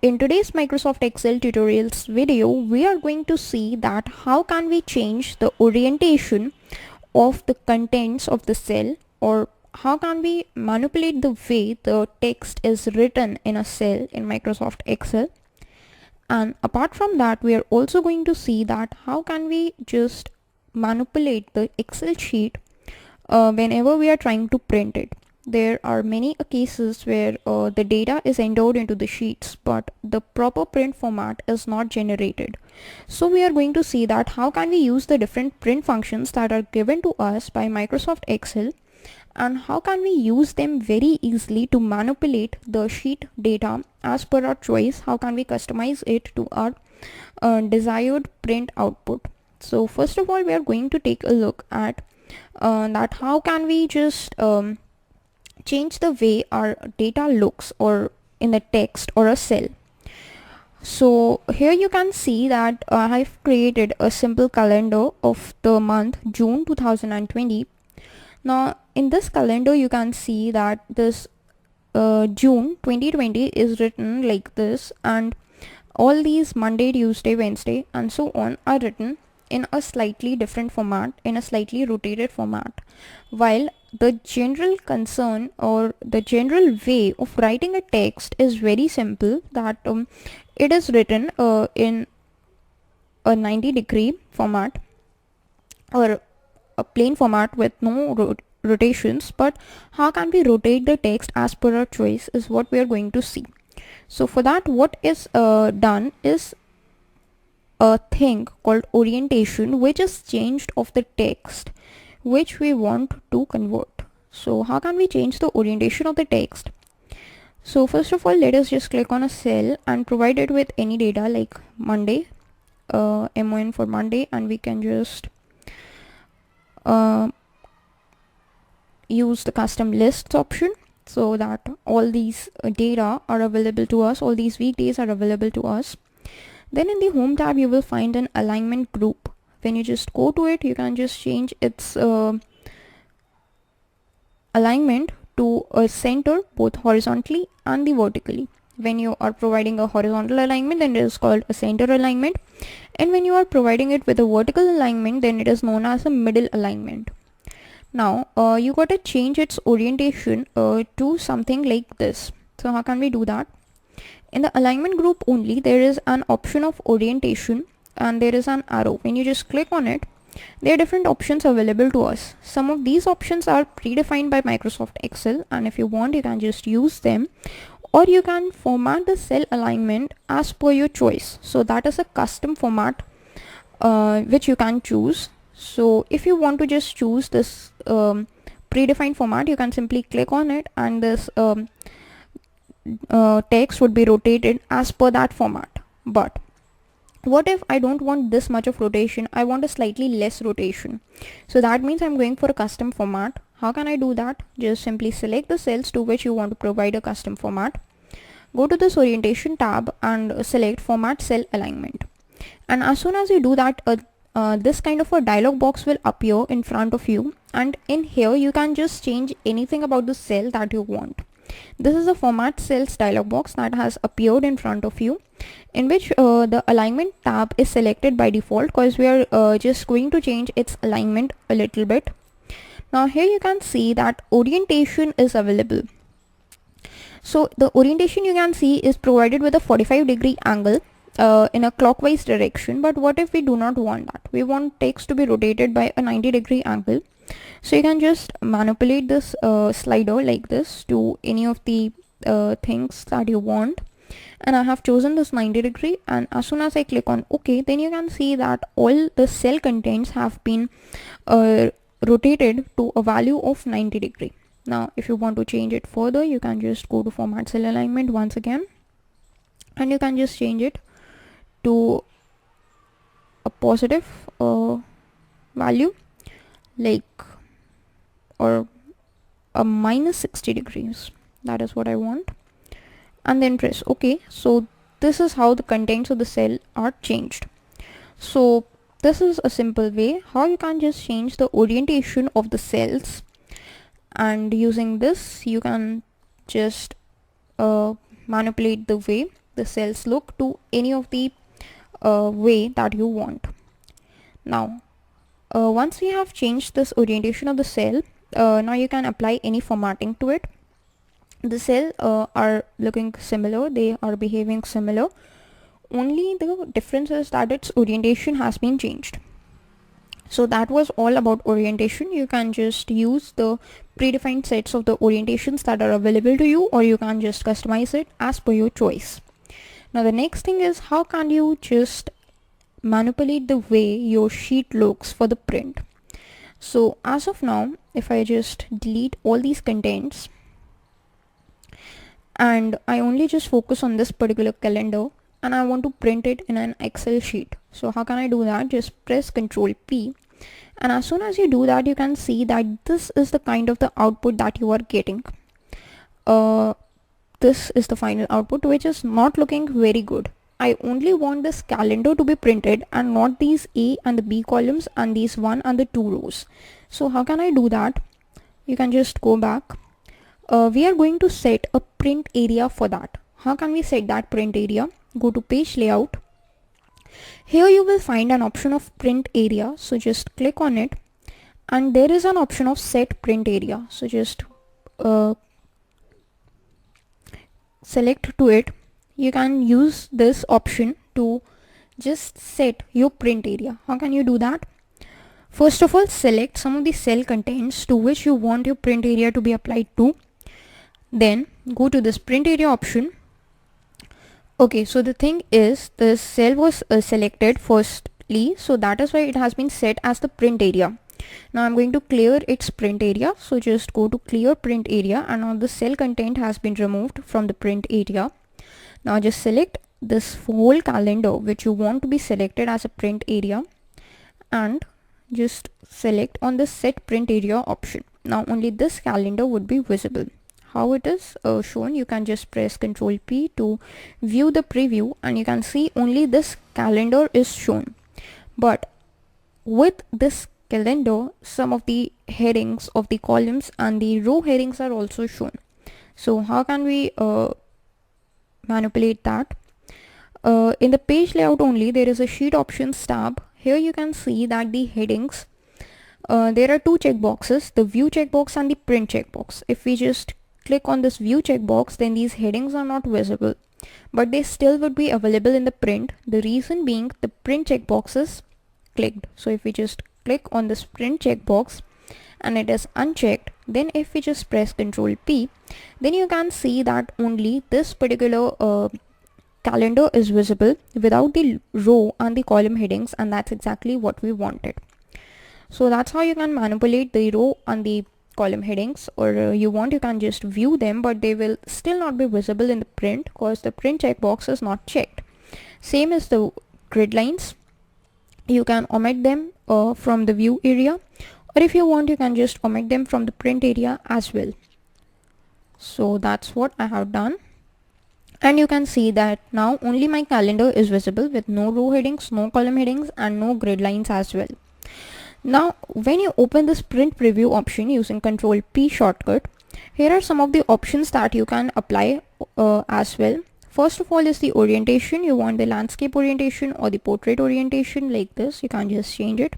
In today's Microsoft Excel tutorials video, we are going to see that how can we change the orientation of the contents of the cell, or how can we manipulate the way the text is written in a cell in Microsoft Excel. And apart from that, we are also going to see that how can we just manipulate the Excel sheet whenever we are trying to print it. There are many cases where the data is entered into the sheets, but the proper print format is not generated. So we are going to see that how can we use the different print functions that are given to us by Microsoft Excel, and how can we use them very easily to manipulate the sheet data as per our choice. How can we customize it to our desired print output. So first of all, we are going to take a look at that how can we just change the way our data looks or in the text or a cell. So here you can see that I've created a simple calendar of the month June 2020. Now in this calendar you can see that this June 2020 is written like this, and all these Monday, Tuesday, Wednesday and so on are written in a slightly different format, in a slightly rotated format, while the general concern or the general way of writing a text is very simple, that it is written in a 90-degree format or a plain format with no rotations. But how can we rotate the text as per our choice is what we are going to see. So for that, what is done is a thing called orientation, which is changed of the text which we want to convert. So how can we change the orientation of the text? So first of all, let us just click on a cell and provide it with any data like Monday, MON for Monday, and we can just use the custom lists option so that all these data are available to us, all these weekdays are available to us. Then in the home tab you will find an alignment group. When you just go to it, you can just change its alignment to a center both horizontally and the vertically. When you are providing a horizontal alignment, then it is called a center alignment, and when you are providing it with a vertical alignment, then it is known as a middle alignment. Now you got to change its orientation to something like this. So how can we do that? In the alignment group only, there is an option of orientation and there is an arrow. When you just click on it, there are different options available to us. Some of these options are predefined by Microsoft Excel, and if you want, you can just use them, or you can format the cell alignment as per your choice. So that is a custom format which you can choose. So if you want to just choose this predefined format, you can simply click on it, and this text would be rotated as per that format. But what if I don't want this much of rotation, I want a slightly less rotation? So that means I'm going for a custom format. How can I do that? Just simply select the cells to which you want to provide a custom format, go to this orientation tab and select format cell alignment, and as soon as you do that, this kind of a dialog box will appear in front of you, and in here you can just change anything about the cell that you want. This is a format cells dialog box that has appeared in front of you, in which the alignment tab is selected by default because we are just going to change its alignment a little bit. Now here you can see that orientation is available. So the orientation you can see is provided with a 45-degree angle in a clockwise direction. But what if we do not want that? We want text to be rotated by a 90-degree angle. So you can just manipulate this slider like this to any of the things that you want, and I have chosen this 90-degree, and as soon as I click on OK, then you can see that all the cell contents have been rotated to a value of 90-degree. Now if you want to change it further, you can just go to format cell alignment once again, and you can just change it to a positive value, like, or a minus 60 degrees. That is what I want, and then press OK. So this is how the contents of the cell are changed. So this is a simple way how you can just change the orientation of the cells, and using this you can just manipulate the way the cells look to any of the way that you want. Now once we have changed this orientation of the cell, now you can apply any formatting to it. The cell are looking similar, they are behaving similar, only the difference is that its orientation has been changed. So that was all about orientation. You can just use the predefined sets of the orientations that are available to you, or you can just customize it as per your choice. Now the next thing is, how can you just manipulate the way your sheet looks for the print? So as of now, if I just delete all these contents and I only just focus on this particular calendar and I want to print it in an Excel sheet, so how can I do that? Just press Ctrl P, and as soon as you do that, you can see that this is the kind of the output that you are getting. This is the final output, which is not looking very good. I only want this calendar to be printed and not these A and the B columns and these 1 and the 2 rows. So how can I do that? You can just go back. We are going to set a print area for that. How can we set that print area? Go to page layout. Here you will find an option of print area, so just click on it, and there is an option of set print area, so just select to it. You can use this option to just set your print area. How can you do that? First of all, select some of the cell contents to which you want your print area to be applied to. Then go to this print area option. Okay, so the thing is, the cell was selected firstly, so that is why it has been set as the print area. Now I'm going to clear its print area, so just go to clear print area, and now the cell content has been removed from the print area. Now just select this whole calendar which you want to be selected as a print area and just select on the set print area option. Now only this calendar would be visible. How it is shown, you can just press Ctrl P to view the preview, and you can see only this calendar is shown. But with this calendar, some of the headings of the columns and the row headings are also shown. So how can we manipulate that? In the page layout only, there is a sheet options tab. Here you can see that the headings, there are two checkboxes, the view checkbox and the print checkbox. If we just click on this view checkbox, then these headings are not visible, but they still would be available in the print. The reason being, the print checkbox is clicked. So if we just click on this print checkbox and it is unchecked, then if we just press Ctrl P, then you can see that only this particular calendar is visible without the row and the column headings, and that's exactly what we wanted. So that's how you can manipulate the row and the column headings, or you can just view them, but they will still not be visible in the print because the print checkbox is not checked. Same as the grid lines, you can omit them from the view area, or if you want, you can just omit them from the print area as well. So that's what I have done, and you can see that now only my calendar is visible with no row headings, no column headings, and no grid lines as well. Now when you open this print preview option using Ctrl P shortcut, here are some of the options that you can apply as well. First of all is the orientation. You want the landscape orientation or the portrait orientation, like this. You can just change it.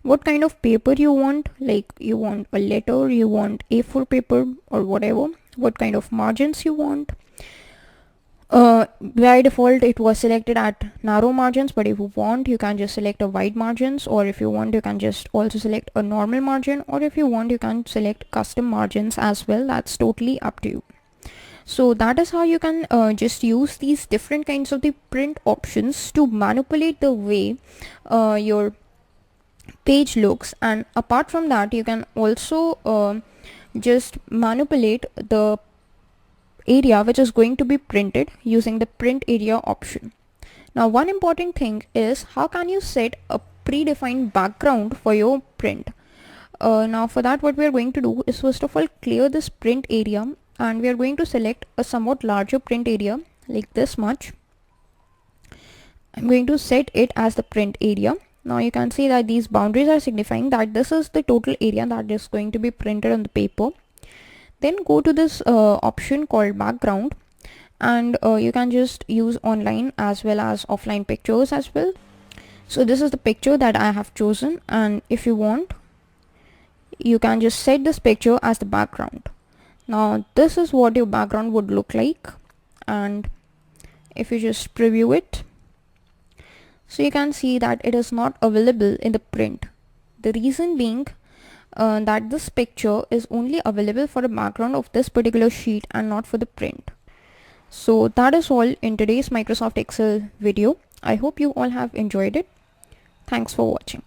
What kind of paper you want, like you want a letter, you want A4 paper or whatever. What kind of margins you want. By default it was selected at narrow margins, but if you want, you can just select a wide margins, or if you want, you can just also select a normal margin, or if you want, you can select custom margins as well. That's totally up to you. So that is how you can just use these different kinds of the print options to manipulate the way your page looks. And apart from that, you can also just manipulate the area which is going to be printed using the print area option. Now one important thing is, how can you set a predefined background for your print? Now for that, what we are going to do is, first of all, clear this print area, and we are going to select a somewhat larger print area, like this much. I'm going to set it as the print area. Now you can see that these boundaries are signifying that this is the total area that is going to be printed on the paper. Then go to this option called background, and you can just use online as well as offline pictures as well. So this is the picture that I have chosen, and if you want, you can just set this picture as the background. Now this is what your background would look like, and if you just preview it, so you can see that it is not available in the print. The reason being that this picture is only available for the background of this particular sheet and not for the print. So that is all in today's Microsoft Excel video. I hope you all have enjoyed it. Thanks for watching.